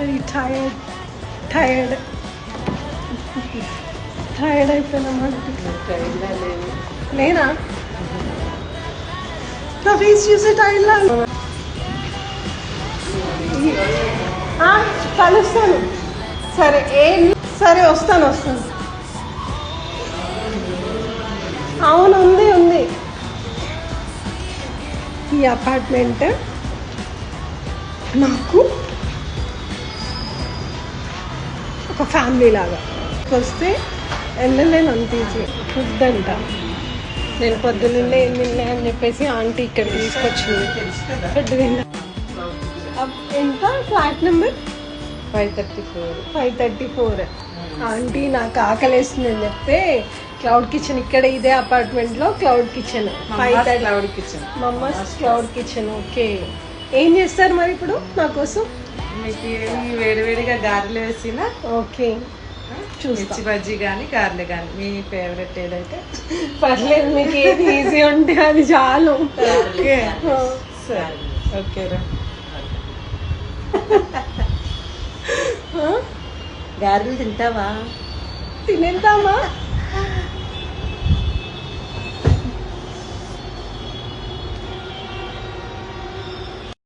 Very tired అయిపోయినామాట. నేనా నా face చూసే టైర్లా కలుస్తాను. సరే వస్తాను. అవును ఉంది. ఈ అపార్ట్మెంట్ నాకు ఒక ఫ్యామిలీ లాగా. వస్తే వెళ్ళలేను అంత ఈజీ. ఫుడ్ అంట నేను పొద్దున్నే ఏం తిన్నా అని చెప్పేసి ఆంటీ ఇక్కడ తీసుకొచ్చింది. ఫుడ్ తిన్నా. ఎంత ఫ్లాట్ నెంబర్ 534. ఆంటీ నాకు ఆకలేస్తుంది అని చెప్తే క్లౌడ్ కిచెన్ ఇక్కడ ఇదే అపార్ట్మెంట్లో cloud kitchen mamma's cloud kitchen. Okay, ఏం చేస్తారు మరి ఇప్పుడు నా కోసం? మీకు వేడివేడిగా గారెలు వేసిన ఓకే మిర్చి బజ్జీ కానీ గారెలు కానీ మీ ఫేవరెట్ ఏదైతే పర్లేదు, మీకు ఏది ఈజీ ఉంటే అది చాలు. ఓకే సరే ఓకేరా. గారెలు తింటావా? తినేద్దామా?